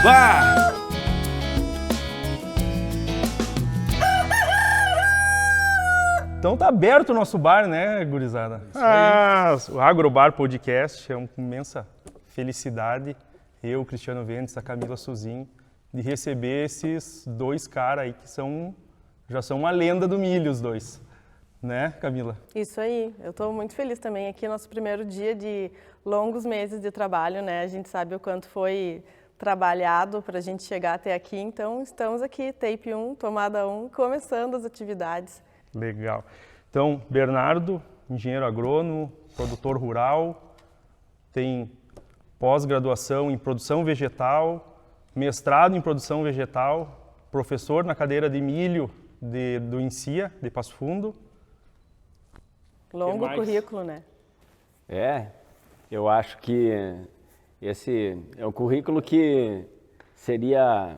Bah! Então tá aberto o nosso bar, né, gurizada? O Agrobar Podcast é uma imensa felicidade, eu, Cristiano Vendes, a Camila Suzin, de receber esses dois caras aí que já são uma lenda do milho, os dois. Né, Camila? Isso aí. Eu estou muito feliz também aqui, nosso primeiro dia de longos meses de trabalho, né? A gente sabe o quanto foi trabalhado para a gente chegar até aqui, então estamos aqui, Tape 1, Tomada 1, começando as atividades. Legal. Então, Bernardo, engenheiro agrônomo, produtor rural, tem pós-graduação em produção vegetal, mestrado em produção vegetal, professor na cadeira de milho do INSIA, de Passo Fundo. Longo currículo, né? Eu acho que esse é um currículo que seria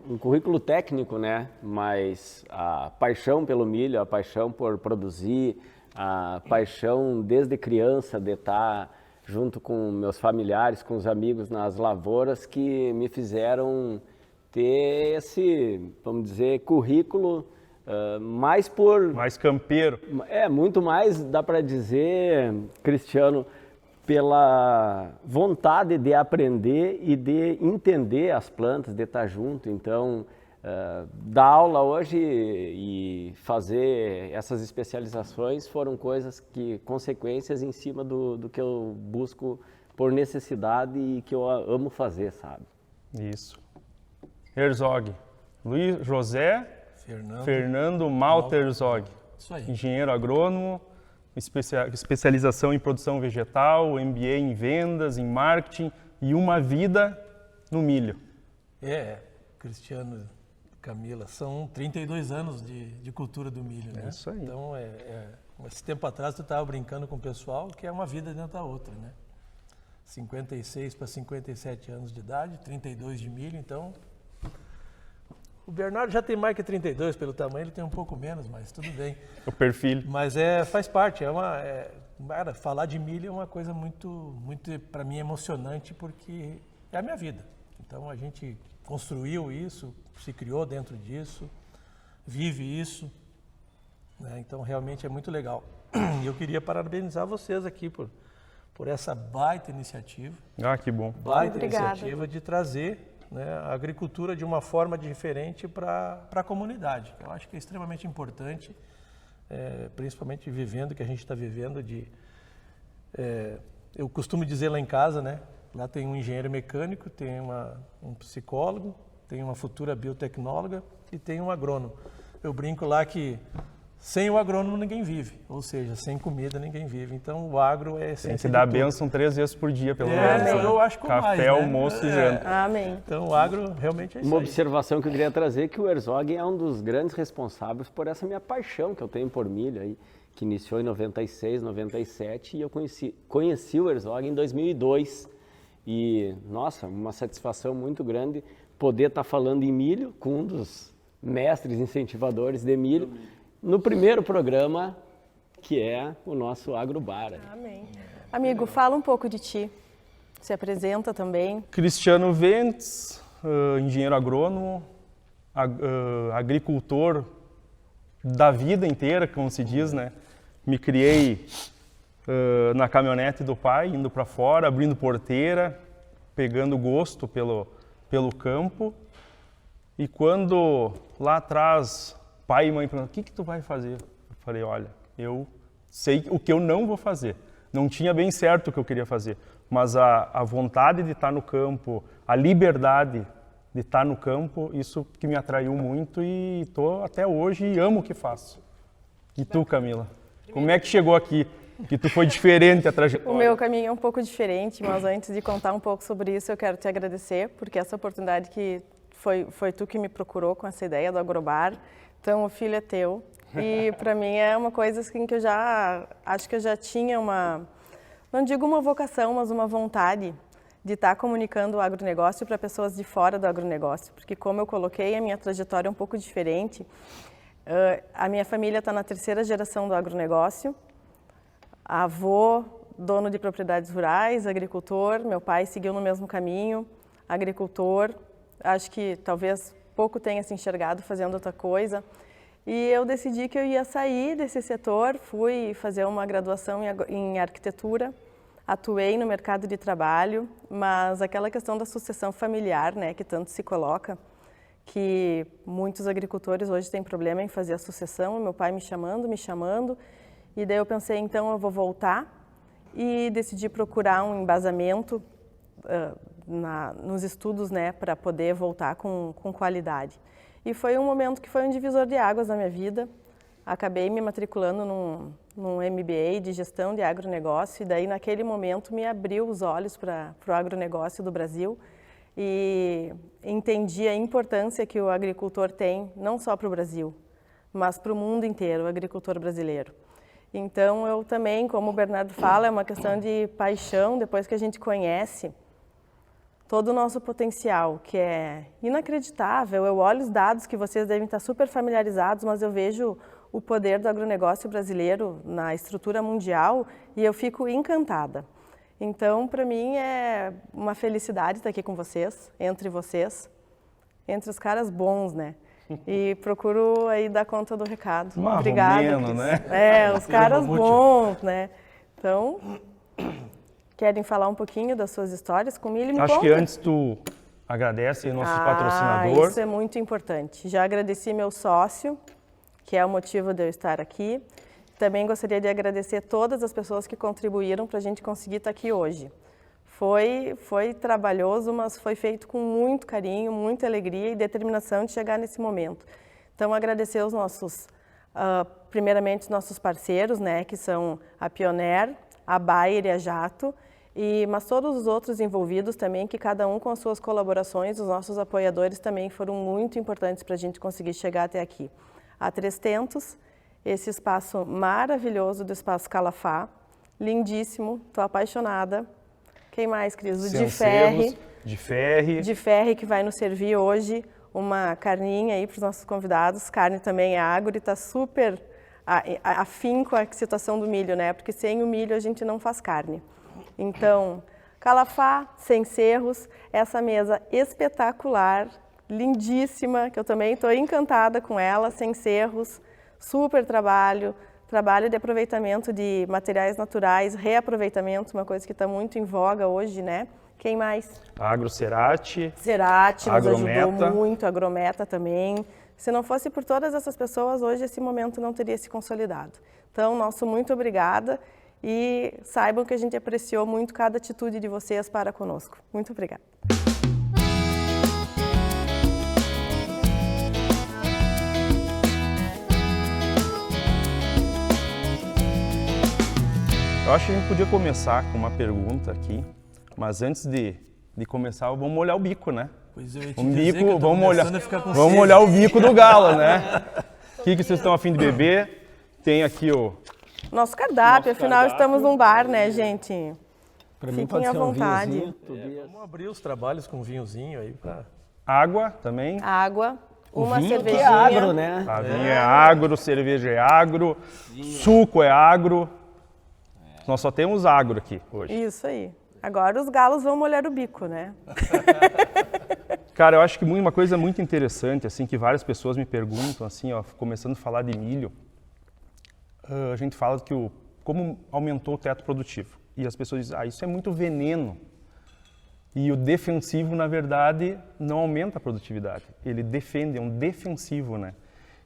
um currículo técnico, né? Mas a paixão pelo milho, a paixão por produzir, a paixão desde criança de estar junto com meus familiares, com os amigos nas lavouras, que me fizeram ter esse, vamos dizer, currículo mais campeiro. Muito mais, dá para dizer, Cristiano, pela vontade de aprender e de entender as plantas, de estar junto. Então, dar aula hoje e fazer essas especializações foram consequências em cima do que eu busco por necessidade e que eu amo fazer, sabe? Isso. Herzog, Luiz José Fernando Malter Herzog, engenheiro agrônomo, especialização em produção vegetal, MBA em vendas, em marketing e uma vida no milho. Cristiano, Camila, são 32 anos de cultura do milho, né? Isso aí. Então, esse tempo atrás tu estava brincando com o pessoal que é uma vida dentro da outra, né? 56 para 57 anos de idade, 32 de milho, então... O Bernardo já tem mais que 32, pelo tamanho ele tem um pouco menos, mas tudo bem. O perfil. Mas faz parte, falar de milho é uma coisa muito para mim, emocionante, porque é a minha vida. Então a gente construiu isso, se criou dentro disso, vive isso, né? Então realmente é muito legal. E eu queria parabenizar vocês aqui por essa baita iniciativa. Ah, que bom. Baita iniciativa de trazer, né, a agricultura de uma forma diferente para a comunidade. Eu acho que é extremamente importante, principalmente vivendo o que a gente está vivendo. Eu costumo dizer lá em casa, né, lá tem um engenheiro mecânico, tem um psicólogo, tem uma futura biotecnóloga e tem um agrônomo. Eu brinco lá que sem o agrônomo ninguém vive, ou seja, sem comida ninguém vive. Então o agro é essência. Tem que dar a bênção 3 vezes por dia, pelo menos. Né? Eu acho que café, mais, né? almoço e janta. Amém. Então o agro realmente é isso. Uma observação que eu queria trazer é que o Herzog é um dos grandes responsáveis por essa minha paixão que eu tenho por milho aí, que iniciou em 96, 97, e eu conheci o Herzog em 2002. E, nossa, uma satisfação muito grande poder estar falando em milho com um dos mestres incentivadores de milho, no primeiro programa, que é o nosso Agrobar. Amém. Amigo, fala um pouco de ti. Se apresenta também. Cristiano Vendes, engenheiro agrônomo, agricultor da vida inteira, como se diz, né? Me criei na caminhonete do pai, indo para fora, abrindo porteira, pegando gosto pelo campo. E quando lá atrás pai e mãe perguntaram, o que tu vai fazer? Eu falei, olha, eu sei o que eu não vou fazer. Não tinha bem certo o que eu queria fazer, mas a vontade de estar no campo, a liberdade de estar no campo, isso que me atraiu muito e estou até hoje e amo o que faço. E tu, Camila? Como é que chegou aqui? Que tu foi diferente a trajetória? O meu caminho é um pouco diferente, mas antes de contar um pouco sobre isso, eu quero te agradecer, porque essa oportunidade que foi tu que me procurou com essa ideia do Agrobar. Então, o filho é teu. E para mim é uma coisa assim que acho que eu já tinha não digo uma vocação, mas uma vontade de estar comunicando o agronegócio para pessoas de fora do agronegócio. Porque como eu coloquei, a minha trajetória é um pouco diferente. A minha família está na 3ª geração do agronegócio. Avô, dono de propriedades rurais, agricultor. Meu pai seguiu no mesmo caminho, agricultor. acho que talvez pouco tenha se enxergado fazendo outra coisa. E eu decidi que eu ia sair desse setor, fui fazer uma graduação em arquitetura, atuei no mercado de trabalho, mas aquela questão da sucessão familiar, né, que tanto se coloca, que muitos agricultores hoje têm problema em fazer a sucessão, meu pai me chamando, e daí eu pensei, então eu vou voltar e decidi procurar um embasamento nos estudos, né, para poder voltar com qualidade. E foi um momento que foi um divisor de águas na minha vida. Acabei me matriculando num MBA de gestão de agronegócio e daí naquele momento me abriu os olhos para o agronegócio do Brasil e entendi a importância que o agricultor tem, não só para o Brasil, mas para o mundo inteiro, o agricultor brasileiro. Então eu também, como o Bernardo fala, é uma questão de paixão, depois que a gente conhece todo o nosso potencial, que é inacreditável. Eu olho os dados que vocês devem estar super familiarizados, mas eu vejo o poder do agronegócio brasileiro na estrutura mundial e eu fico encantada. Então, para mim, é uma felicidade estar aqui com vocês, entre os caras bons, né? E procuro aí dar conta do recado. Obrigada. Né? Os caras bons, né? Então... Querem falar um pouquinho das suas histórias com milho? Me Acho conta. que antes tu agradece aí nosso patrocinador. Isso é muito importante. Já agradeci meu sócio, que é o motivo de eu estar aqui. Também gostaria de agradecer todas as pessoas que contribuíram para a gente conseguir estar aqui hoje. Foi trabalhoso, mas foi feito com muito carinho, muita alegria e determinação de chegar nesse momento. Então, agradecer os nossos, primeiramente, os nossos parceiros, né, que são a Pioneer, a Bayer e a Jato, mas todos os outros envolvidos também, que cada um com as suas colaborações, os nossos apoiadores também foram muito importantes para a gente conseguir chegar até aqui. A Três Tentos, esse espaço maravilhoso do Espaço Calafá, lindíssimo, estou apaixonada. Quem mais, Cris? O De Ferre. De Ferre, que vai nos servir hoje uma carninha aí para os nossos convidados. Carne também é agro e está super afim com a situação do milho, né? Porque sem o milho a gente não faz carne. Então, Calafá, Sem Cerros, essa mesa espetacular, lindíssima, que eu também estou encantada com ela, Sem Cerros, super trabalho de aproveitamento de materiais naturais, reaproveitamento, uma coisa que está muito em voga hoje, né? Quem mais? Agrocerati. Cerati nos ajudou muito, Agrometa também. Se não fosse por todas essas pessoas, hoje esse momento não teria se consolidado. Então, nosso muito obrigada e saibam que a gente apreciou muito cada atitude de vocês para conosco. Muito obrigada. Eu acho que a gente podia começar com uma pergunta aqui, mas antes de começar, vamos molhar o bico, né? Pois eu ia te dizer que eu tô começando a ficar com vamos sede. molhar o bico do galo, né? O que vocês estão a fim de beber? Tem aqui o... Nosso cardápio, afinal estamos num bar, né, gente? Pra mim Fiquem pode à ser um vontade. vinhozinho. Vamos abrir os trabalhos com vinhozinho aí para... Água também. Água, uma Vinho cervejinha. que é agro, né? A vinho é agro, cerveja é agro, suco é agro. Nós só temos agro aqui hoje. Isso aí. Agora os galos vão molhar o bico, né? Cara, eu acho que uma coisa muito interessante, assim, que várias pessoas me perguntam, assim, ó, começando a falar de milho, a gente fala que como aumentou o teto produtivo. E as pessoas dizem, isso é muito veneno. E o defensivo, na verdade, não aumenta a produtividade. Ele defende, é um defensivo, né?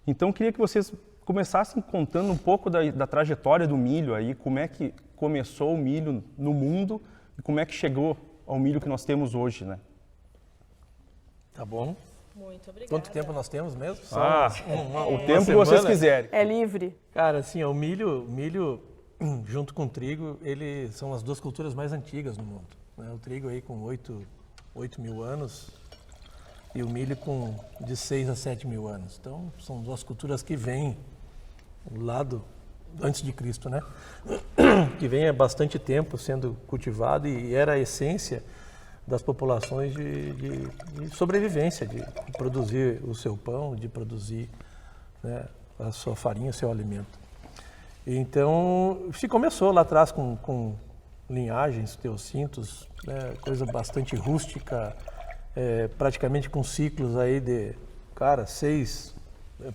Então, eu queria que vocês começassem contando um pouco da trajetória do milho aí, como é que começou o milho no mundo e como é que chegou ao milho que nós temos hoje, né? Tá bom. Muito obrigada. Quanto tempo nós temos mesmo? O tempo que vocês quiserem. É livre. Cara, assim, o milho junto com o trigo, eles são as duas culturas mais antigas no mundo. Né? O trigo aí com 8 mil anos e o milho com de 6 a 7 mil anos. Então, são duas culturas que vêm do lado antes de Cristo, né? Que vem há bastante tempo sendo cultivado e era a essência das populações de sobrevivência, de produzir o seu pão, de produzir, né, a sua farinha, o seu alimento. Então, se começou lá atrás com linhagens, teocintos, né, coisa bastante rústica, praticamente com ciclos aí de, cara,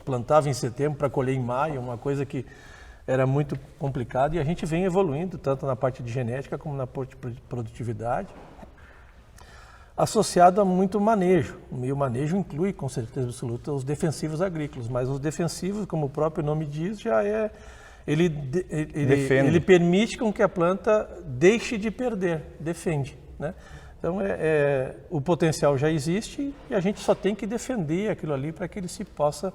plantava em setembro para colher em maio, uma coisa que era muito complicado, e a gente vem evoluindo, tanto na parte de genética como na parte de produtividade, associado a muito manejo. E o manejo inclui, com certeza absoluta, os defensivos agrícolas, mas os defensivos, como o próprio nome diz, já é... Ele permite com que a planta deixe de perder, defende, né? Então, o potencial já existe e a gente só tem que defender aquilo ali para que ele possa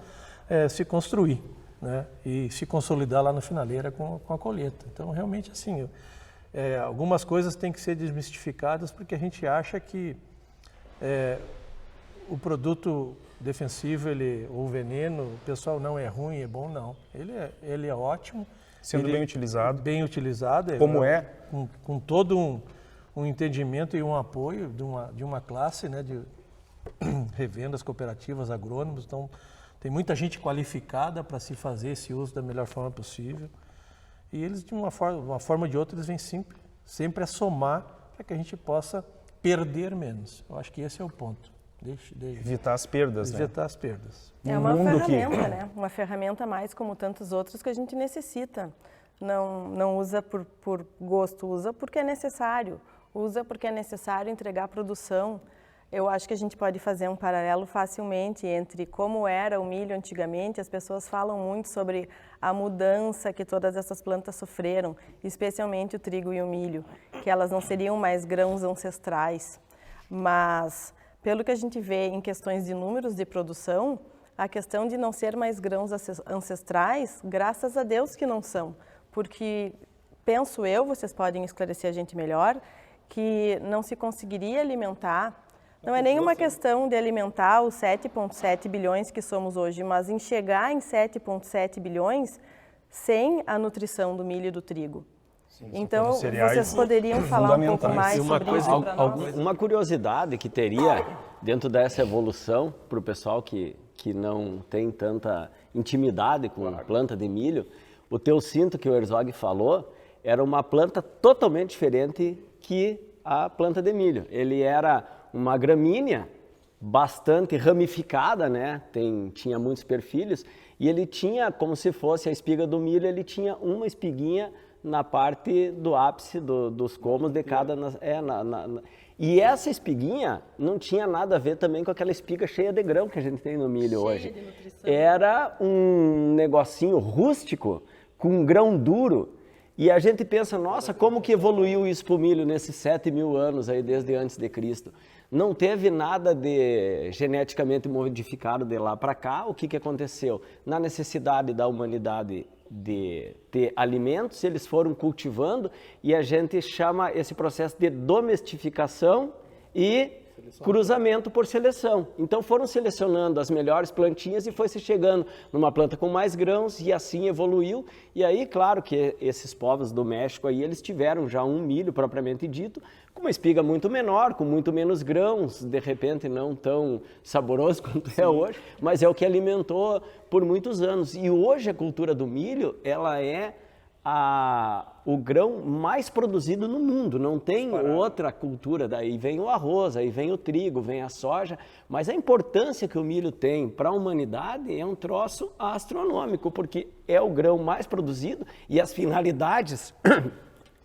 se construir, né? E se consolidar lá na finaleira com a colheita. Então, realmente, assim, algumas coisas têm que ser desmistificadas porque a gente acha que o defensivo, ou veneno, o pessoal, não é ruim, é bom, não. Ele é ótimo. Sendo bem utilizado. Bem utilizado. Como com todo um entendimento e um apoio de uma classe, né, de revendas, cooperativas, agrônomos. Então, tem muita gente qualificada para se fazer esse uso da melhor forma possível. E eles, de uma forma ou de outra, eles vêm sempre a somar para que a gente possa perder menos. Eu acho que esse é o ponto. Evitar as perdas, né? Evitar as perdas. É uma ferramenta, né? Uma ferramenta a mais, como tantos outros, que a gente necessita. Não usa por gosto, usa porque é necessário. Usa porque é necessário entregar produção. Eu acho que a gente pode fazer um paralelo facilmente entre como era o milho antigamente. As pessoas falam muito sobre a mudança que todas essas plantas sofreram, especialmente o trigo e o milho, que elas não seriam mais grãos ancestrais. Mas, pelo que a gente vê em questões de números de produção, a questão de não ser mais grãos ancestrais, graças a Deus que não são. Porque, penso eu, vocês podem esclarecer a gente melhor, que não se conseguiria alimentar. Não é nenhuma questão de alimentar os 7,7 bilhões que somos hoje, mas em chegar em 7,7 bilhões sem a nutrição do milho e do trigo. Sim, então, vocês poderiam falar um pouco mais sobre isso para nós? Uma curiosidade que teria dentro dessa evolução para o pessoal que não tem tanta intimidade com a planta de milho, o teucinto que o Herzog falou era uma planta totalmente diferente que a planta de milho. Ele era uma gramínea bastante ramificada, né? Tinha muitos perfilhos, e ele tinha, como se fosse a espiga do milho, ele tinha uma espiguinha na parte do ápice dos colmos de cada... E essa espiguinha não tinha nada a ver também com aquela espiga cheia de grão que a gente tem no milho hoje. Era um negocinho rústico, com grão duro, e a gente pensa, nossa, como que evoluiu isso para o milho nesses 7.000 anos aí, desde antes de Cristo? Não teve nada de geneticamente modificado de lá para cá. O que aconteceu? Na necessidade da humanidade de ter alimentos, eles foram cultivando, e a gente chama esse processo de domestificação e cruzamento por seleção. Então foram selecionando as melhores plantinhas e foi se chegando numa planta com mais grãos, e assim evoluiu. E aí, claro que esses povos do México aí, eles tiveram já um milho propriamente dito, com uma espiga muito menor, com muito menos grãos, de repente não tão saboroso quanto é hoje, mas é o que alimentou por muitos anos. E hoje a cultura do milho, ela é o grão mais produzido no mundo, não tem outra cultura. Daí vem o arroz, aí vem o trigo, vem a soja, mas a importância que o milho tem para a humanidade é um troço astronômico, porque é o grão mais produzido, e as finalidades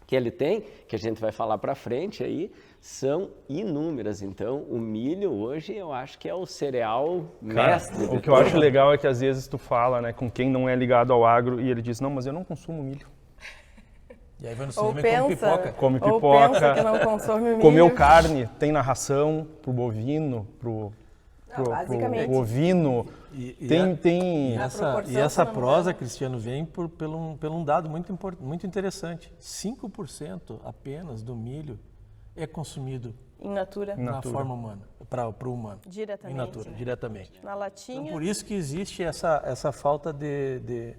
que ele tem, que a gente vai falar para frente aí, são inúmeras. Então, o milho hoje eu acho que é o cereal mestre. O que eu acho legal é que às vezes tu fala, né, com quem não é ligado ao agro, e ele diz, não, mas eu não consumo milho. E aí vai no cinema e come pipoca. Come pipoca, ou pensa que não consome milho. Comeu carne, tem na ração pro bovino, pro ovino. E essa prosa, Cristiano, vem pelo um dado muito interessante. 5% apenas do milho é consumido in natura, na forma humana, para o humano. Diretamente. In natura, diretamente. Na latinha. Então, por isso que existe essa falta de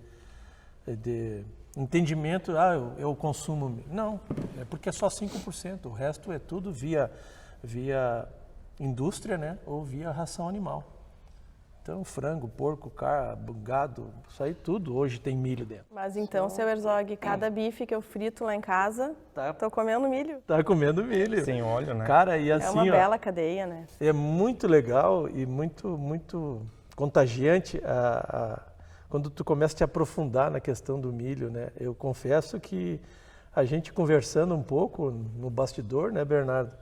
entendimento, eu consumo. Não, é porque é só 5%, o resto é tudo via indústria, né, ou via ração animal. Então, frango, porco, gado, isso aí tudo hoje tem milho dentro. Mas então, seu Herzog, cada bife que eu frito lá em casa, tô comendo milho. Tá comendo milho. Sem óleo, né? Cara, e assim, É uma bela cadeia, né? é muito legal e muito contagiante quando tu começa a te aprofundar na questão do milho, né? Eu confesso que a gente conversando um pouco no bastidor, né, Bernardo?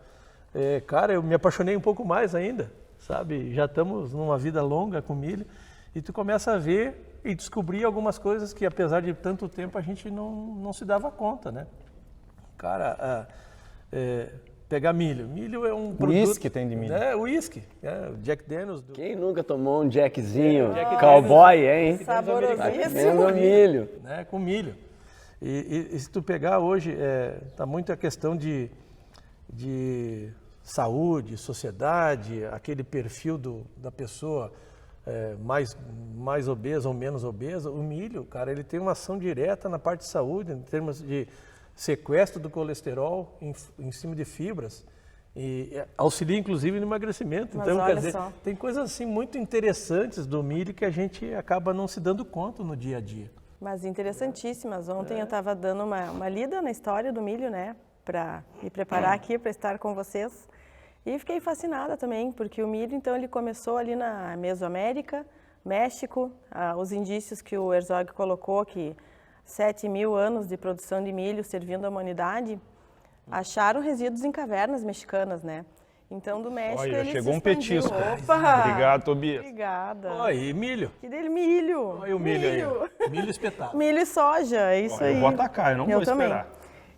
Cara, eu me apaixonei um pouco mais ainda, sabe? Já estamos numa vida longa com milho e tu começa a ver e descobrir algumas coisas que, apesar de tanto tempo, a gente não se dava conta, né? Cara, pegar milho. Milho é um produto... Uísque tem de milho. O uísque. O Jack Daniels. Quem nunca tomou um Jackzinho cowboy, hein? Saborosíssimo. Milho. Né, com milho. E se tu pegar hoje, tá muito a questão de saúde, sociedade, aquele perfil da pessoa mais obesa ou menos obesa. O milho, cara, ele tem uma ação direta na parte de saúde, em termos de sequestro do colesterol em cima de fibras. E auxilia, inclusive, no emagrecimento. Mas então, olha quer dizer, só. tem coisas assim muito interessantes do milho que a gente acaba não se dando conta no dia a dia. Mas interessantíssimas. Ontem eu estava dando uma lida na história do milho, né? Para me preparar aqui para estar com vocês. E fiquei fascinada também, porque o milho, então, ele começou ali na Mesoamérica, México, os indícios que o Herzog colocou, que 7.000 anos de produção de milho servindo à humanidade, acharam resíduos em cavernas mexicanas, né? Então, do México, Olha, ele chegou se um expandiu. petisco. Opa! Obrigado, Tobias. Obrigada. Ó, e milho. Que dele, milho. Olha o milho aí. Milho espetado. Milho e soja, é isso aí. Eu vou atacar, eu não vou também. esperar.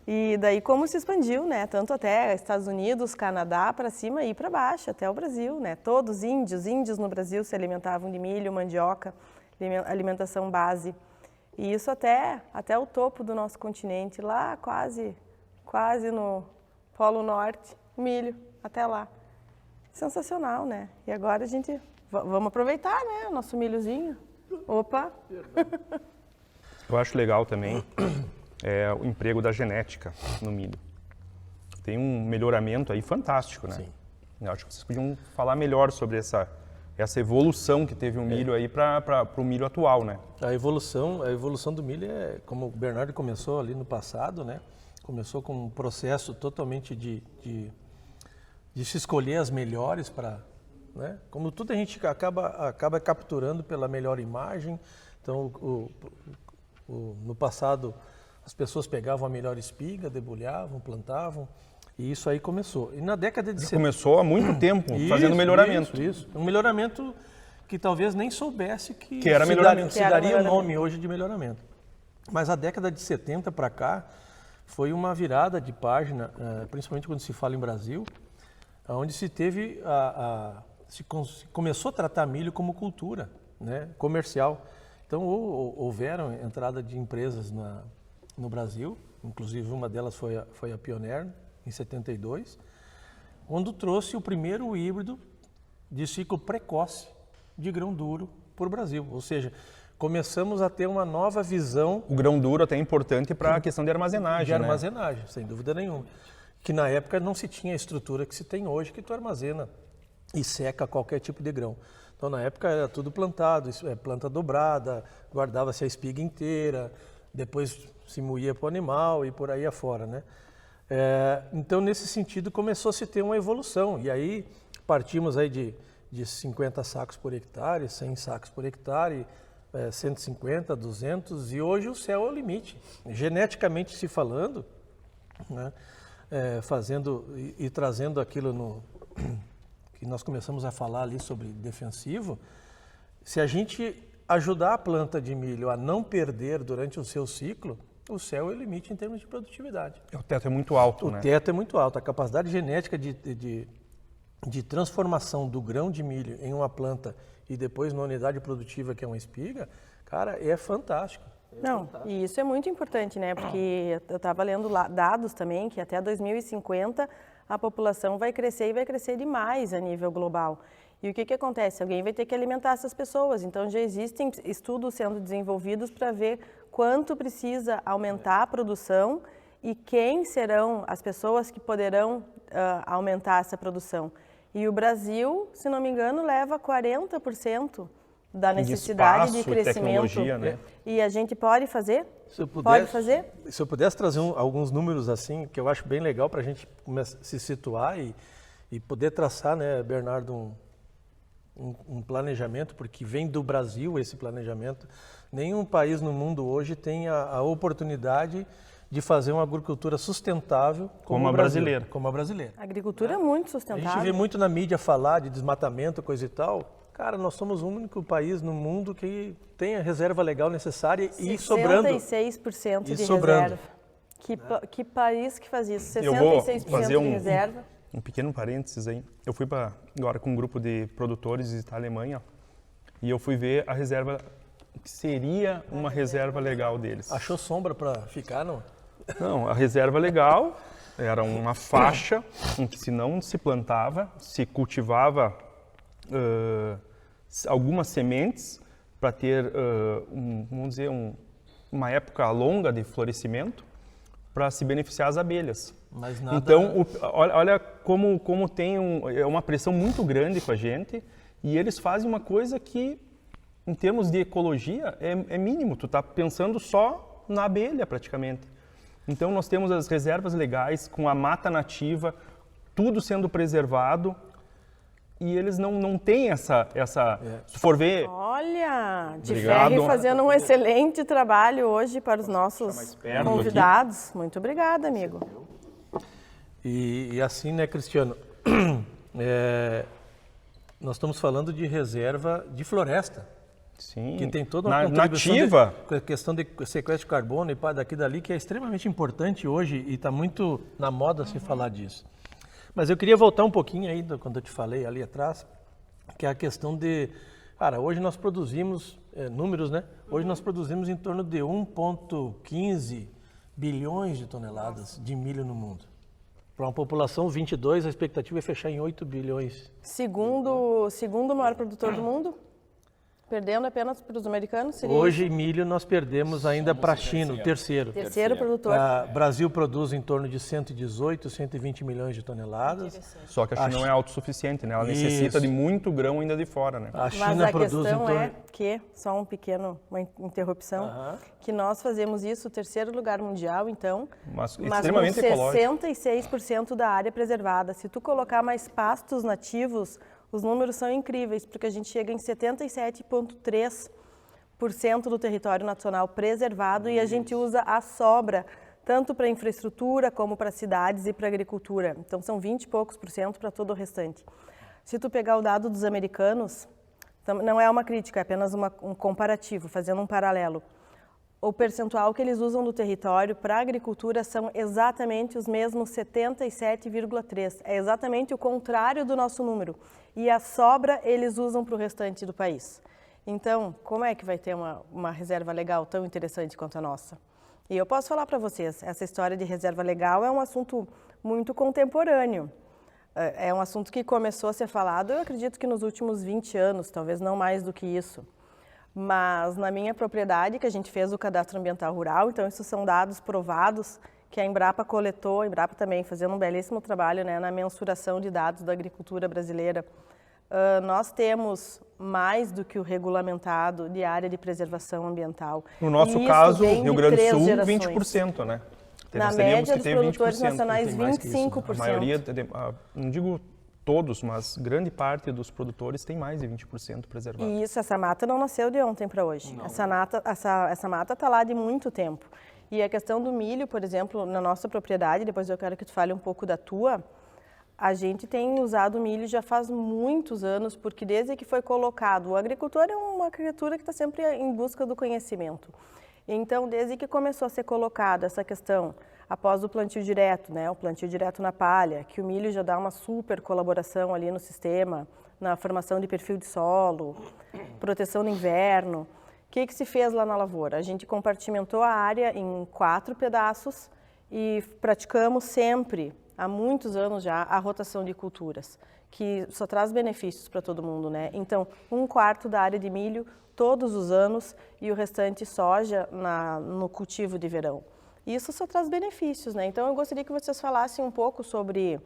E daí como se expandiu, né? Tanto até Estados Unidos, Canadá, para cima e para baixo, até o Brasil, né? Todos índios no Brasil se alimentavam de milho, mandioca, alimentação base. E isso até o topo do nosso continente, lá quase no Polo Norte, milho, até lá. Sensacional, né? E agora a gente, vamos aproveitar, né? O nosso milhozinho. Opa! Eu acho legal também o emprego da genética no milho. Tem um melhoramento aí fantástico, né? Sim. Eu acho que vocês podiam falar melhor sobre essa evolução que teve o milho aí para o milho atual, né? A evolução do milho como o Bernardo começou ali no passado, né? Começou com um processo totalmente de se escolher as melhores para, né? Como tudo a gente acaba capturando pela melhor imagem. Então, no passado, as pessoas pegavam a melhor espiga, debulhavam, plantavam, e isso aí começou. E na década de 70... Começou há muito tempo fazendo melhoramento. Isso. Um melhoramento que talvez nem soubesse que era melhoramento. se daria o nome hoje de melhoramento. Mas a década de 70 para cá foi uma virada de página, principalmente quando se fala em Brasil, onde se teve se começou a tratar milho como cultura, né, comercial. Então houveram entrada de empresas no Brasil, inclusive uma delas foi a Pioneer, em 72, quando trouxe o primeiro híbrido de ciclo precoce de grão duro para o Brasil. Ou seja, começamos a ter uma nova visão. O grão duro até é importante para a questão de armazenagem, De armazenagem, sem dúvida nenhuma. Que na época não se tinha a estrutura que se tem hoje, que tu armazena e seca qualquer tipo de grão. Então, na época era tudo plantado, planta dobrada, guardava-se a espiga inteira, depois se moía para o animal e por aí afora, né? Então, nesse sentido, começou a se ter uma evolução. E aí, partimos aí de 50 sacos por hectare, 100 sacos por hectare, 150, 200, e hoje o céu é o limite. Geneticamente se falando, né? Fazendo e trazendo aquilo que nós começamos a falar ali sobre defensivo, se a gente ajudar a planta de milho a não perder durante o seu ciclo, o céu é o limite em termos de produtividade. O teto é muito alto, né? O teto é muito alto. A capacidade genética de transformação do grão de milho em uma planta e depois na unidade produtiva, que é uma espiga, cara, é fantástico. E isso é muito importante, né? Porque eu estava lendo dados também que até 2050 a população vai crescer e vai crescer demais a nível global. E o que acontece? Alguém vai ter que alimentar essas pessoas. Então, já existem estudos sendo desenvolvidos para ver quanto precisa aumentar a produção e quem serão as pessoas que poderão aumentar essa produção. E o Brasil, se não me engano, leva 40% da necessidade de espaço e crescimento. tecnologia, né? E a gente pode fazer? Se eu Pode fazer? Se eu pudesse trazer alguns números assim, que eu acho bem legal para a gente se situar e poder traçar, né, Bernardo, um planejamento, porque vem do Brasil esse planejamento. Nenhum país no mundo hoje tem a oportunidade de fazer uma agricultura sustentável Como a o Brasil, brasileira. Como a brasileira. A agricultura é muito A sustentável. gente vê muito na mídia falar de desmatamento, coisa e tal. Cara, nós somos o único país no mundo que tem a reserva legal necessária e sobrando. 66% de E sobrando. reserva. Que país que faz isso? 66% Eu vou fazer de reserva. um pequeno parênteses aí. Eu fui agora com um grupo de produtores visitar a Alemanha e eu fui ver a reserva, que seria uma reserva legal deles. Achou sombra para ficar, não? Não, a reserva legal era uma faixa em que se não se plantava, se cultivava algumas sementes para ter, vamos dizer, uma época longa de florescimento para se beneficiar as abelhas. Mas nada... Então, olha como tem uma pressão muito grande com a gente e eles fazem uma coisa que, em termos de ecologia, é mínimo. Tu está pensando só na abelha, praticamente. Então, nós temos as reservas legais com a mata nativa, tudo sendo preservado e eles não têm essa... Se for ver... Olha, de Obrigado. Ferri fazendo um excelente trabalho hoje para os nossos perto convidados. Muito obrigada, amigo. E assim, né, Cristiano? Nós estamos falando de reserva de floresta. Sim, Que tem toda uma nativa. questão de sequestro de carbono e pá, daqui e dali, que é extremamente importante hoje e está muito na moda se falar disso. Mas eu queria voltar um pouquinho aí, quando eu te falei ali atrás, que é a questão de... Cara, hoje nós produzimos, números, né? Hoje nós produzimos em torno de 1,15 bilhões de toneladas de milho no mundo. Para uma população 22, a expectativa é fechar em 8 bilhões. Segundo o maior produtor do mundo, perdendo apenas para os americanos, seria Hoje, isso? milho, nós perdemos ainda para a China, o terceiro. Terceiro produtor. Brasil produz em torno de 118, 120 milhões de toneladas. Só que a China não é autossuficiente, né? Ela necessita Isso. de muito grão ainda de fora, né? A Mas China a produz em questão torno... é que, só uma interrupção, que nós fazemos isso, o terceiro lugar mundial, então, Mas com extremamente ecológico. 66% da área preservada. Se tu colocar mais pastos nativos, os números são incríveis, porque a gente chega em 77,3% do território nacional preservado e a gente usa a sobra tanto para infraestrutura como para cidades e para agricultura. Então são 20 e poucos % para todo o restante. Se tu pegar o dado dos americanos, não é uma crítica, é apenas um comparativo, fazendo um paralelo. O percentual que eles usam do território para a agricultura são exatamente os mesmos 77,3%. É exatamente o contrário do nosso número. E a sobra eles usam para o restante do país. Então, como é que vai ter uma reserva legal tão interessante quanto a nossa? E eu posso falar para vocês, essa história de reserva legal é um assunto muito contemporâneo. É um assunto que começou a ser falado, eu acredito que nos últimos 20 anos, talvez não mais do que isso. Mas na minha propriedade, que a gente fez o cadastro ambiental rural, então isso são dados provados que a Embrapa coletou, a Embrapa também fazendo um belíssimo trabalho, né, na mensuração de dados da agricultura brasileira. Nós temos mais do que o regulamentado de área de preservação ambiental. No nosso E isso caso, vem Rio de Grande do 3 Sul, gerações. 20%, né? Na Nós teríamos média que dos ter produtores 20%. nacionais, Tem mais que isso, né? 25%. A maioria, não digo todos, mas grande parte dos produtores tem mais de 20% preservado. E isso, essa mata não nasceu de ontem para hoje. Essa mata está lá de muito tempo. E a questão do milho, por exemplo, na nossa propriedade, depois eu quero que tu fale um pouco da tua, a gente tem usado milho já faz muitos anos, porque desde que foi colocado, o agricultor é uma criatura que está sempre em busca do conhecimento. Então, desde que começou a ser colocado essa questão, após o plantio direto, né, o plantio direto na palha, que o milho já dá uma super colaboração ali no sistema, na formação de perfil de solo, proteção no inverno. O que se fez lá na lavoura? A gente compartimentou a área em 4 pedaços e praticamos sempre, há muitos anos já, a rotação de culturas, que só traz benefícios para todo mundo, né? Então, 1/4 da área de milho todos os anos e o restante soja no cultivo de verão. Isso só traz benefícios, né? Então, eu gostaria que vocês falassem um pouco sobre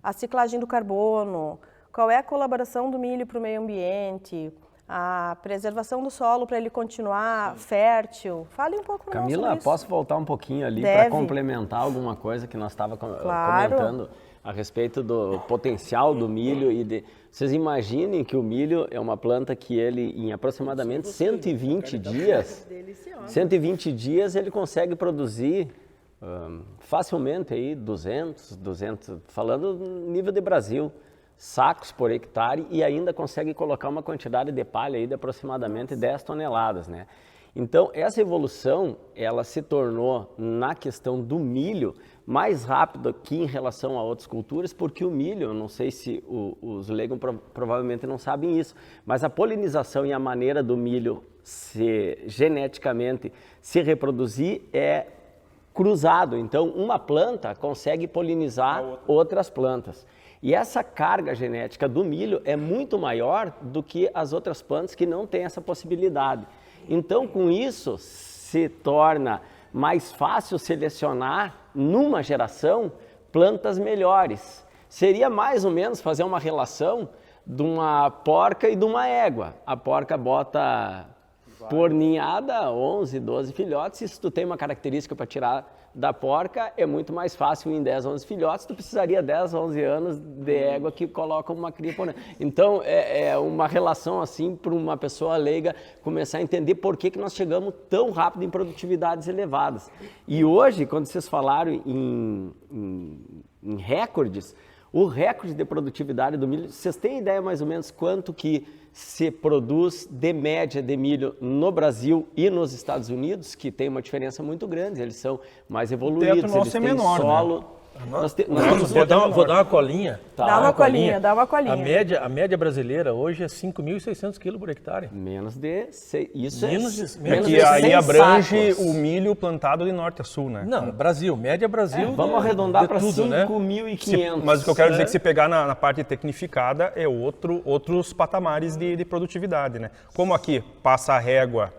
a ciclagem do carbono, qual é a colaboração do milho para o meio ambiente, a preservação do solo para ele continuar fértil. Fale um pouco mais Camila, sobre isso. posso voltar um pouquinho ali para complementar alguma coisa que nós estávamos comentando a respeito do potencial do milho vocês imaginem que o milho é uma planta que ele em aproximadamente 120 dias ele consegue produzir facilmente aí 200, falando no nível de Brasil, sacos por hectare e ainda consegue colocar uma quantidade de palha aí de aproximadamente 10 toneladas, né? Então, essa evolução, ela se tornou, na questão do milho, mais rápido aqui em relação a outras culturas, porque o milho, eu não sei se os leigos provavelmente não sabem isso, mas a polinização e a maneira do milho geneticamente se reproduzir é cruzado. Então, uma planta consegue polinizar outras plantas. E essa carga genética do milho é muito maior do que as outras plantas que não têm essa possibilidade. Então, com isso, se torna mais fácil selecionar, numa geração, plantas melhores. Seria mais ou menos fazer uma relação de uma porca e de uma égua. A porca bota por ninhada 11, 12 filhotes. E se tu tem uma característica para tirar da porca, é muito mais fácil em 10, 11 filhotes. Tu precisaria 10, 11 anos de égua que coloca uma cria por ano. Então, é uma relação assim para uma pessoa leiga começar a entender por que nós chegamos tão rápido em produtividades elevadas. E hoje, quando vocês falaram em recordes, o recorde de produtividade do milho, vocês têm ideia mais ou menos quanto que se produz de média de milho no Brasil e nos Estados Unidos, que tem uma diferença muito grande, eles são mais evoluídos, teto nosso eles é têm menor, solo... né? Vou dar uma colinha. Dá uma colinha. A média brasileira hoje é 5.600 quilos por hectare. Menos de... Isso É que aí abrange o milho plantado de norte a sul, né? Não, Brasil, média Brasil. Vamos arredondar para 5.500. Né? Mas o que eu quero dizer é que se pegar na parte tecnificada é outros patamares de produtividade, né? Como aqui passa a régua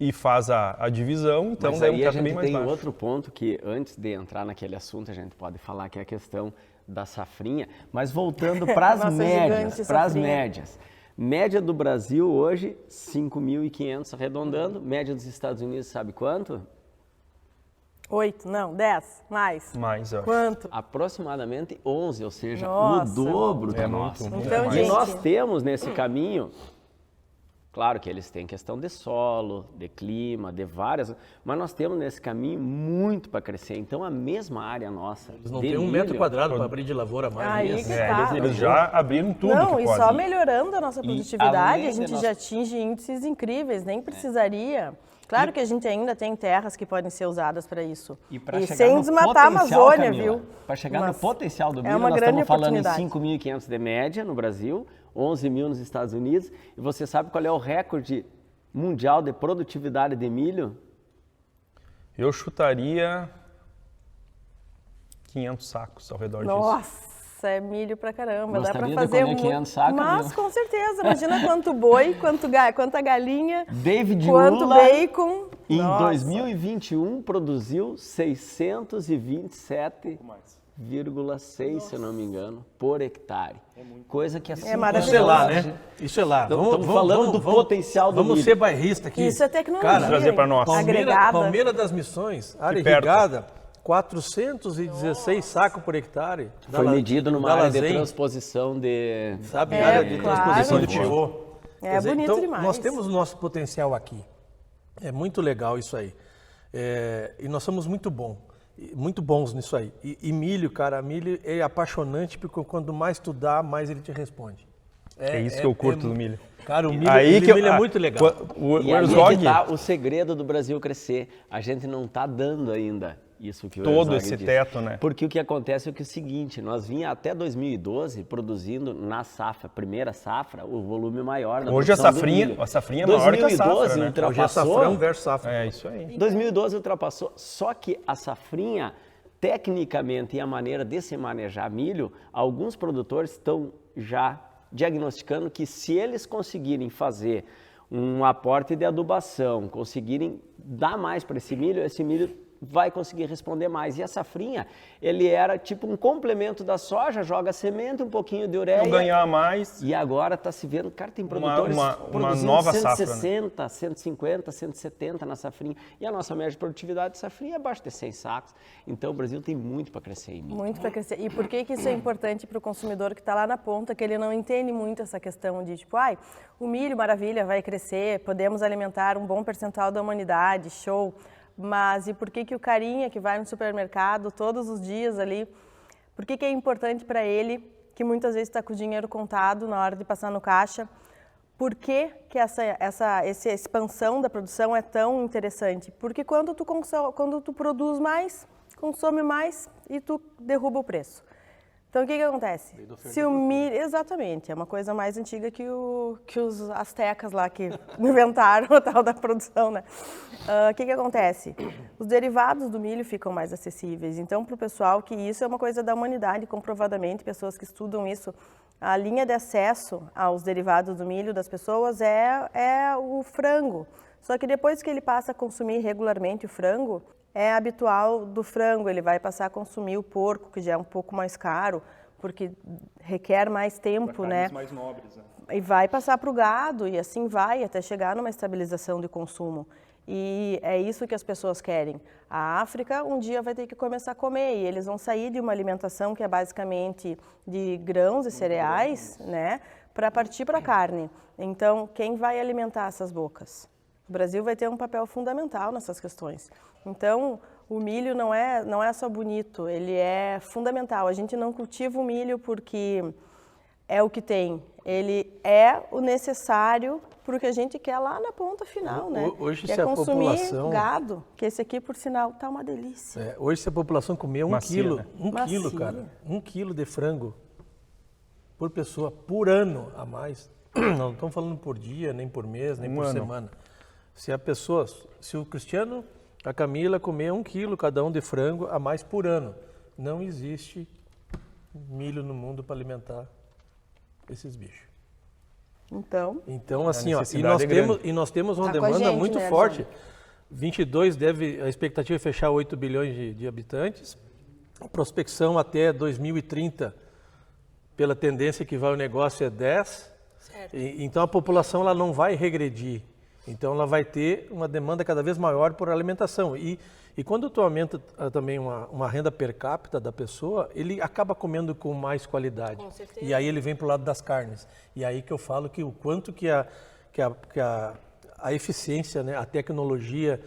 e faz a divisão, então mas daí aí um a teto bem gente mais tem baixo. outro ponto que antes de entrar naquele assunto a gente pode falar, que é a questão da safrinha, mas voltando para as médias, média do Brasil hoje 5.500 arredondando, média dos Estados Unidos sabe quanto? 8, não, 10, mais. Mais, ó. Quanto? Aproximadamente 11, ou seja, Nossa. o dobro da nossa. Então, E gente, nós temos nesse caminho, claro que eles têm questão de solo, de clima, de várias, mas nós temos nesse caminho muito para crescer. Então a mesma área nossa. Eles não têm 1 metro quadrado para abrir de lavoura mais. Aí que tá. Eles já abriram tudo Não, que e pode. só melhorando a nossa produtividade, além a de gente nós- já atinge índices incríveis, nem precisaria. Claro que a gente ainda tem terras que podem ser usadas para isso. E para chegar sem no desmatar a potencial, Amazônia, Camila, viu? para chegar Mas no potencial do é milho, uma nós grande estamos falando em oportunidade. 5.500 de média no Brasil, 11 mil nos Estados Unidos. E você sabe qual é o recorde mundial de produtividade de milho? Eu chutaria 500 sacos ao redor disso. Nossa, é milho pra caramba. Dá Gostaria pra de fazer comer 500 sacos, Mas viu? com certeza, imagina quanto boi, quanta galinha, David quanto Ula, bacon. em Nossa. 2021, produziu 627,6, se eu não me engano, por hectare. Coisa que assim... maravilhoso. Isso é lá, né? Isso é lá. Estamos falando do potencial do Vamos milho. ser bairrista aqui. Isso é tecnologia. Cara, trazer pra nós. Agregada. Palmeira das Missões, área perto. irrigada, 416 sacos por hectare. Foi medido numa área de Dalazen, transposição de... sabe? É, Área de claro. transposição de pivô. É Quer dizer, bonito então, demais. Nós temos o nosso potencial aqui. É muito legal isso aí. E nós somos muito bons nisso aí. E milho, cara, milho é apaixonante porque quanto mais tu dá, mais ele te responde. É isso que eu curto do milho. Cara, o milho, Aí que milho é muito legal. O E aí Herzog, que tá o segredo do Brasil crescer. A gente não está dando ainda isso que o todo Herzog esse disse. teto, né? Porque o que acontece é que é o seguinte, nós vinha até 2012 produzindo na safra, primeira safra, o volume maior da Hoje a produção do safrinha, milho. a safrinha é maior que a safra, 2012 né? Hoje é ultrapassou. safrão versus safra. É isso aí. 2012 ultrapassou, só que a safrinha, tecnicamente e a maneira de se manejar milho, alguns produtores estão já diagnosticando que se eles conseguirem fazer um aporte de adubação, conseguirem dar mais para esse milho vai conseguir responder mais. E a safrinha, ele era tipo um complemento da soja, joga semente, um pouquinho de ureia. Ganhar mais. E agora está se vendo, cara, tem produtores uma nova 160, safra, né? 150, 170 na safrinha. E a nossa média de produtividade de safrinha é abaixo de 100 sacos. Então o Brasil tem muito para crescer em milho. Muito para crescer. E por que isso é importante para o consumidor que está lá na ponta, que ele não entende muito essa questão de tipo, o milho, maravilha, vai crescer, podemos alimentar um bom percentual da humanidade, show. Mas e por que o carinha que vai no supermercado todos os dias ali, por que é importante para ele, que muitas vezes está com o dinheiro contado na hora de passar no caixa, por que essa expansão da produção é tão interessante? Porque quando tu produz mais, consome mais e tu derruba o preço. Então, o que acontece? Se o milho, exatamente, é uma coisa mais antiga que os astecas lá que inventaram a tal da produção, né? O que acontece? Os derivados do milho ficam mais acessíveis. Então, para o pessoal, que isso é uma coisa da humanidade, comprovadamente, pessoas que estudam isso, a linha de acesso aos derivados do milho das pessoas é o frango. Só que depois que ele passa a consumir regularmente o frango, é habitual do frango, ele vai passar a consumir o porco, que já é um pouco mais caro, porque requer mais tempo, né? Mais nobres, né? E vai passar para o gado, e assim vai, até chegar numa estabilização de consumo. E é isso que as pessoas querem. A África um dia vai ter que começar a comer, e eles vão sair de uma alimentação que é basicamente de grãos e cereais, né? Para partir para a carne. Então, quem vai alimentar essas bocas? O Brasil vai ter um papel fundamental nessas questões. Então, o milho não é só bonito, ele é fundamental. A gente não cultiva o milho porque é o que tem. Ele é o necessário para o que a gente quer lá na ponta final, né? Hoje, que é consumir gado, que esse aqui, por sinal, tá uma delícia. Hoje, se a população comer Macia, quilo, né? quilo, cara, 1 quilo de frango por pessoa, por ano a mais, não estamos falando por dia, nem por mês, nem por semana. Se o Cristiano, a Camila comer 1 quilo cada um de frango a mais por ano, não existe milho no mundo para alimentar esses bichos. Então assim, nós temos uma demanda muito forte. Johnny? 22 a expectativa é fechar 8 bilhões de habitantes. A prospecção até 2030, pela tendência que vai o negócio, é 10. Então a população ela não vai regredir. Então ela vai ter uma demanda cada vez maior por alimentação. E quando tu aumenta também uma renda per capita da pessoa, ele acaba comendo com mais qualidade. Com certeza. E aí ele vem para o lado das carnes. E aí que eu falo que o quanto que a eficiência, né, a tecnologia,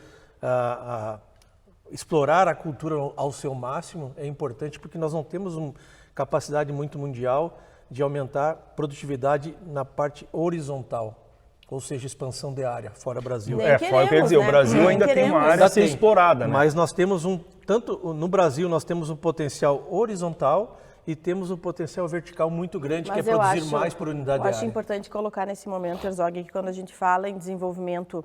explorar a cultura ao seu máximo é importante, porque nós não temos uma capacidade muito mundial de aumentar produtividade na parte horizontal. Ou seja, expansão de área, fora Brasil. Fora o que eu ia dizer, o Brasil ainda tem uma área a ser explorada, né? Mas nós temos tanto no Brasil nós temos um potencial horizontal e temos um potencial vertical muito grande, que é produzir mais por unidade de área. Eu acho importante colocar nesse momento, Herzog, que quando a gente fala em desenvolvimento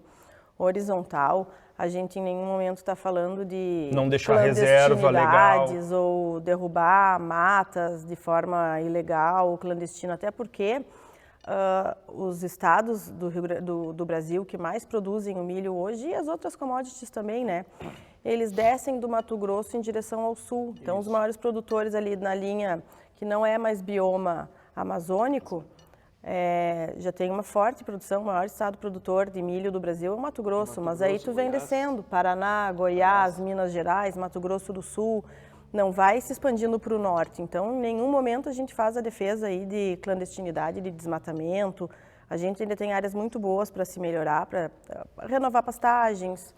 horizontal, a gente em nenhum momento está falando de não deixar reserva legal ou derrubar matas de forma ilegal ou clandestina, até porque os estados do Brasil que mais produzem o milho hoje, e as outras commodities também, né? Eles descem do Mato Grosso em direção ao sul. Então, os maiores produtores ali na linha que não é mais bioma amazônico, já tem uma forte produção. O maior estado produtor de milho do Brasil é o Mato Grosso, mas aí tu vem descendo, Paraná, Goiás, Minas Gerais, Mato Grosso do Sul, não vai se expandindo para o norte. Então, em nenhum momento a gente faz a defesa aí de clandestinidade, de desmatamento. A gente ainda tem áreas muito boas para se melhorar, para renovar pastagens,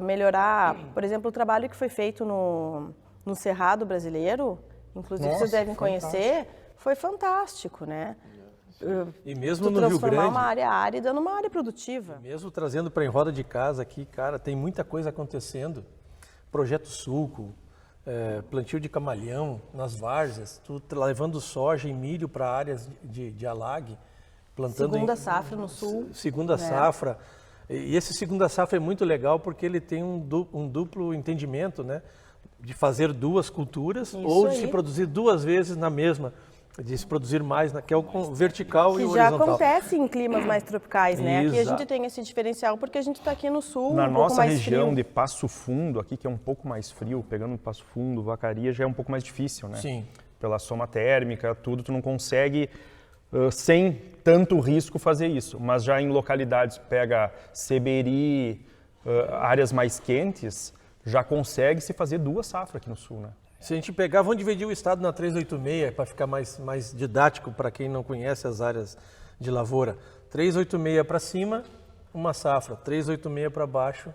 melhorar, por exemplo, o trabalho que foi feito no Cerrado brasileiro, inclusive vocês devem conhecer, foi fantástico, né? E mesmo no Rio Grande, transformar uma área árida numa área produtiva. Mesmo trazendo para em roda de casa aqui, cara, tem muita coisa acontecendo. Projeto Sulco, plantio de camalhão nas várzeas, levando soja e milho para áreas de alag, plantando segunda safra no sul. Segunda safra. E esse segunda safra é muito legal porque ele tem um duplo entendimento, né? De fazer 2 culturas ou de se produzir 2 vezes na mesma. de se produzir mais, que é o vertical e Que o já horizontal. acontece em climas mais tropicais, né? Aqui a Exato. gente tem esse diferencial porque a gente está aqui no sul, Na um pouco nossa mais região frio. de Passo Fundo, aqui que é um pouco mais frio, pegando Passo Fundo, Vacaria, já é um pouco mais difícil, né? Sim. Pela soma térmica, tudo, tu não consegue, sem tanto risco, fazer isso. Mas já em localidades, pega Seberi, áreas mais quentes, já consegue se fazer 2 safras aqui no sul, né? Se a gente pegar, vamos dividir o estado na 386 para ficar mais didático para quem não conhece as áreas de lavoura. 386 para cima, 1 safra. 386 para baixo,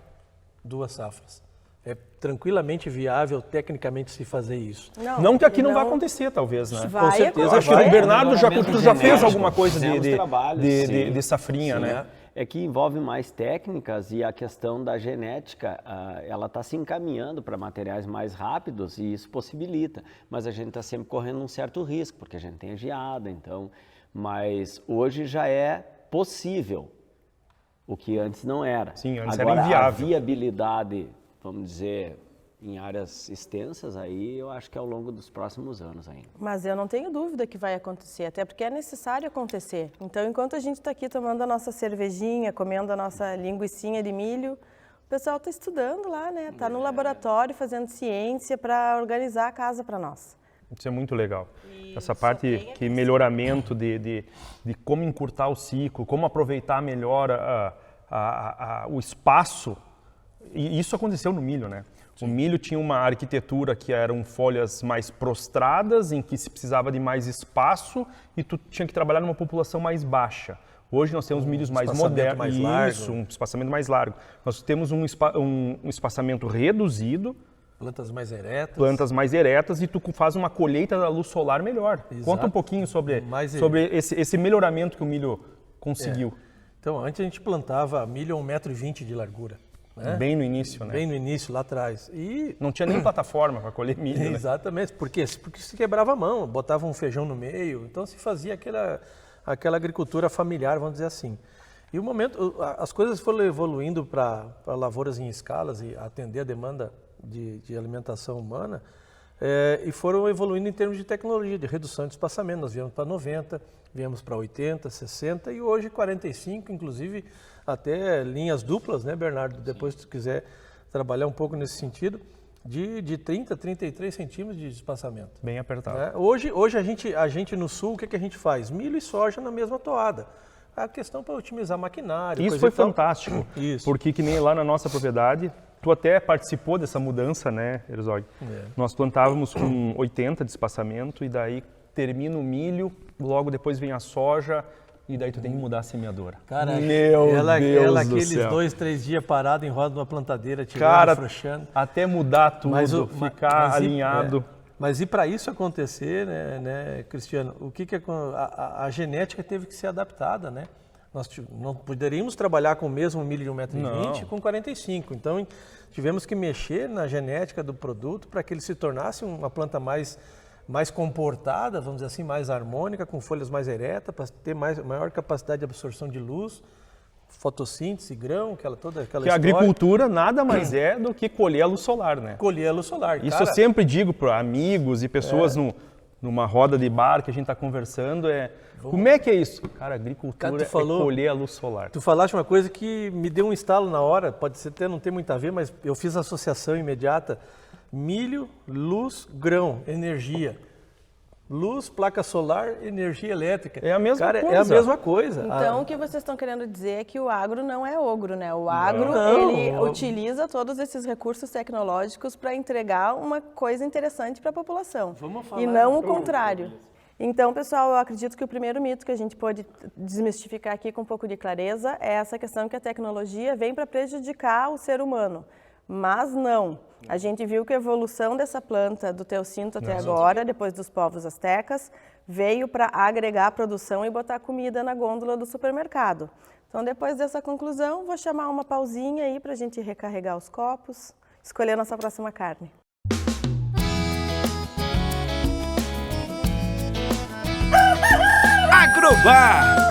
2 safras. É tranquilamente viável, tecnicamente, se fazer isso. Não que aqui não vai acontecer, talvez, né? Vai certeza Eu acho que vai. o Bernardo tu já fez genético. alguma coisa Fizemos trabalhos, sim. de safrinha, né? É que envolve mais técnicas e a questão da genética, ela está se encaminhando para materiais mais rápidos e isso possibilita. Mas a gente está sempre correndo um certo risco, porque a gente tem a geada, então... Mas hoje já é possível, o que antes não era. Sim, antes Agora, era inviável. a viabilidade, vamos dizer, em áreas extensas, aí eu acho que é ao longo dos próximos anos ainda. Mas eu não tenho dúvida que vai acontecer, até porque é necessário acontecer. Então, enquanto a gente está aqui tomando a nossa cervejinha, comendo a nossa linguicinha de milho, o pessoal está estudando lá, né? Está no laboratório fazendo ciência para organizar a casa para nós. Isso é muito legal. Essa parte que melhoramento de como encurtar o ciclo, como aproveitar melhor o espaço. E isso aconteceu no milho, né? O milho tinha uma arquitetura que eram folhas mais prostradas, em que se precisava de mais espaço e tu tinha que trabalhar numa população mais baixa. Hoje nós temos milhos mais modernos, mais largo. isso, um espaçamento mais largo. Nós temos um espaçamento reduzido, Plantas mais eretas. plantas mais eretas e tu faz uma colheita da luz solar melhor. Exato. Conta um pouquinho sobre Mais esse melhoramento que o milho conseguiu. Então, antes a gente plantava milho a 1,20 m de largura. Né? Bem no início, né? Bem no início, lá atrás. E Não tinha nem plataforma para colher milho, né? exatamente. Por quê? Porque se quebrava a mão, botava um feijão no meio, então se fazia aquela agricultura familiar, vamos dizer assim. E o momento, as coisas foram evoluindo para lavouras em escalas e atender a demanda de alimentação humana e foram evoluindo em termos de tecnologia, de redução de espaçamento. Nós viemos para 90, viemos para 80, 60 e hoje 45, inclusive até linhas duplas, né, Bernardo? Depois, se tu quiser trabalhar um pouco nesse sentido, de 30, 33 centímetros de espaçamento. Bem apertado. Né? Hoje a gente no sul, o que a gente faz? Milho e soja na mesma toada. A questão para otimizar maquinário. Isso coisa foi e tal. fantástico, Isso. porque que nem lá na nossa propriedade, tu até participou dessa mudança, né, Herzog? Nós plantávamos com 80 de espaçamento e daí termina o milho, logo depois vem a soja e daí tu tem que mudar a semeadora. Cara, Meu ela Deus do aqueles céu. 2, 3 dias parado em roda de uma plantadeira, tirando, Cara, afrouxando. até mudar tudo, ficar alinhado. Mas e para isso acontecer, né, Cristiano, o que a genética teve que ser adaptada, né? Nós não poderíamos trabalhar com o mesmo milho de 1,20 m com 45. Então, tivemos que mexer na genética do produto para que ele se tornasse uma planta mais comportada, vamos dizer assim, mais harmônica, com folhas mais eretas, para ter maior capacidade de absorção de luz, fotossíntese, grão, toda aquela Que a história. agricultura nada mais é do que colher a luz solar, né? Colher a luz solar. Isso Cara, eu sempre digo para amigos e pessoas numa roda de bar que a gente está conversando, como é que é isso? Cara, a agricultura Cara, tu falou- é colher a luz solar. Tu falaste uma coisa que me deu um estalo na hora, pode ser até não ter muito a ver, mas eu fiz a associação imediata. Milho, luz, grão, energia. Luz, placa solar, energia elétrica. É a mesma Cara, coisa. é a mesma coisa. Então, o que vocês estão querendo dizer é que o agro não é ogro, né? O agro, Não. ele utiliza todos esses recursos tecnológicos para entregar uma coisa interessante para a população. E não o contrário. Então, pessoal, eu acredito que o primeiro mito que a gente pode desmistificar aqui com um pouco de clareza é essa questão que a tecnologia vem para prejudicar o ser humano. Mas não. A gente viu que a evolução dessa planta do teoscinto até agora, depois dos povos astecas, veio para agregar produção e botar comida na gôndola do supermercado. Então, depois dessa conclusão, vou chamar uma pausinha aí para a gente recarregar os copos, escolher a nossa próxima carne. Agrobar